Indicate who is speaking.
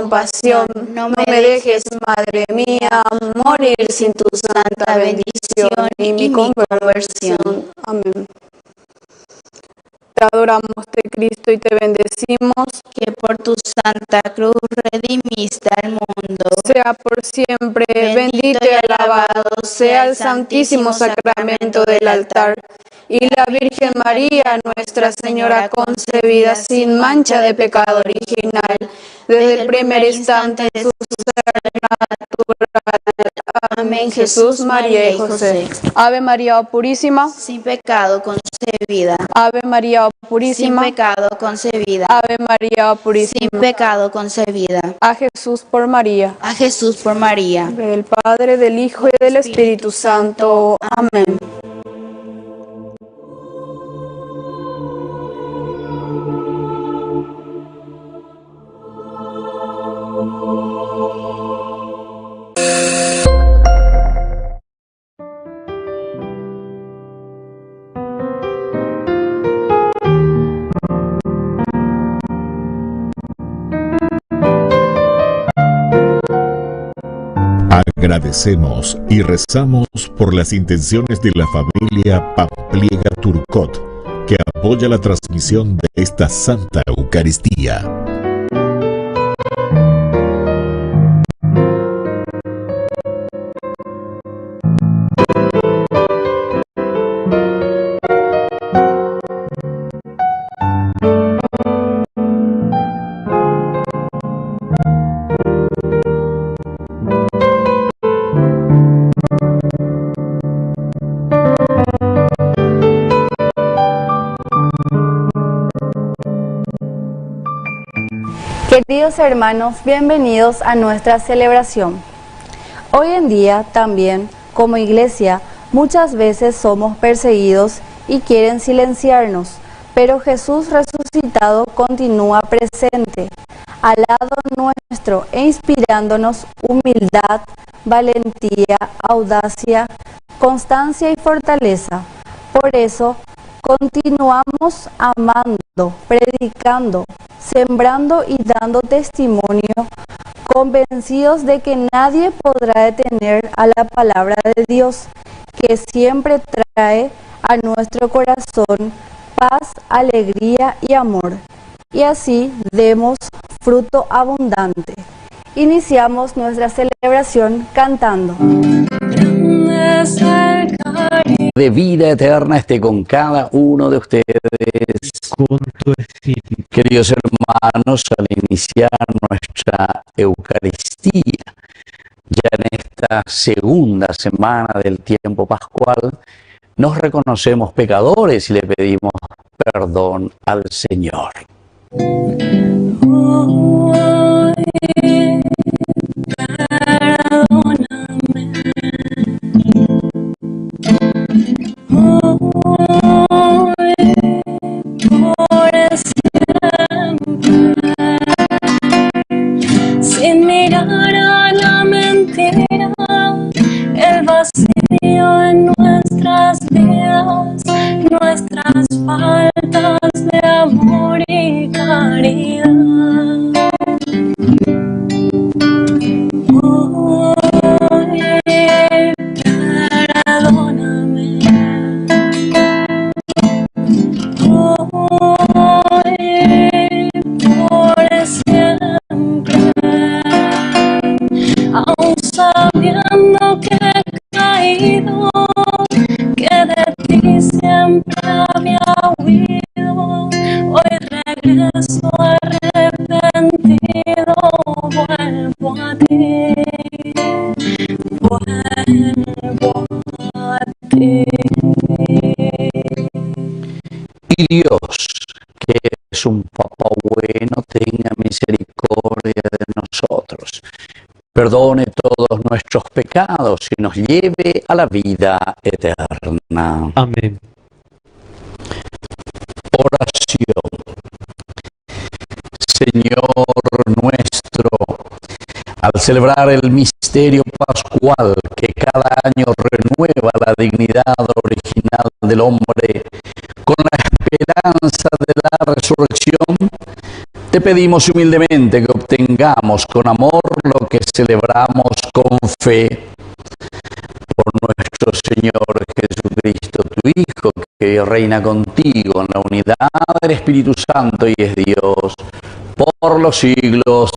Speaker 1: compasión, no me dejes, Madre mía, morir sin tu santa bendición y mi conversión. Amén. Te adoramos, Cristo, y te bendecimos,
Speaker 2: que por tu santa cruz redimiste al mundo.
Speaker 1: sea por siempre bendito y alabado sea el santísimo sacramento del altar, y la Virgen María, Nuestra Señora concebida sin mancha de pecado original, desde el primer instante de su ser natural. Amén. Jesús, María y José. Ave María, oh purísima,
Speaker 2: Sin pecado concebida.
Speaker 1: Ave María, oh
Speaker 2: Sin
Speaker 1: purísima,
Speaker 2: pecado concebida.
Speaker 1: Ave María, oh
Speaker 2: Sin
Speaker 1: purísima.
Speaker 2: pecado concebida.
Speaker 1: A Jesús por María.
Speaker 2: A Jesús por María.
Speaker 1: En nombre del Padre, del Hijo y del Espíritu Santo. Amén.
Speaker 3: Agradecemos y rezamos por las intenciones de la familia Pampliega Turcot, que apoya la transmisión de esta Santa Eucaristía.
Speaker 4: Queridos hermanos, bienvenidos a nuestra celebración. Hoy en día también, como iglesia, muchas veces somos perseguidos y quieren silenciarnos, pero Jesús resucitado continúa presente, al lado nuestro e inspirándonos humildad, valentía, audacia, constancia y fortaleza. Por eso, continuamos amando, predicando, sembrando y dando testimonio, convencidos de que nadie podrá detener a la palabra de Dios, que siempre trae a nuestro corazón paz, alegría y amor, y así demos fruto abundante. Iniciamos nuestra celebración cantando.
Speaker 5: De vida eterna esté con cada uno de ustedes.
Speaker 6: Con tu espíritu.
Speaker 5: Queridos hermanos, al iniciar nuestra Eucaristía, ya en esta segunda semana del tiempo pascual, nos reconocemos pecadores y le pedimos perdón al Señor.
Speaker 7: Sin mirar a la mentira, el vacío en nuestras vidas, nuestras faltas de amor y caridad. Sabiendo que he caído, que de ti siempre había huido, hoy regreso arrepentido, vuelvo a ti, vuelvo a ti.
Speaker 5: Y Dios, que es un Papá bueno, tenga misericordia de nosotros, perdone todos nuestros pecados y nos lleve a la vida eterna.
Speaker 6: Amén.
Speaker 5: Oración. Señor nuestro, al celebrar el misterio pascual que cada año renueva la dignidad original del hombre con la esperanza de la resurrección, Te pedimos humildemente que obtengamos con amor lo que celebramos con fe. Por nuestro Señor Jesucristo, tu Hijo, que reina contigo en la unidad del Espíritu Santo y es Dios por los siglos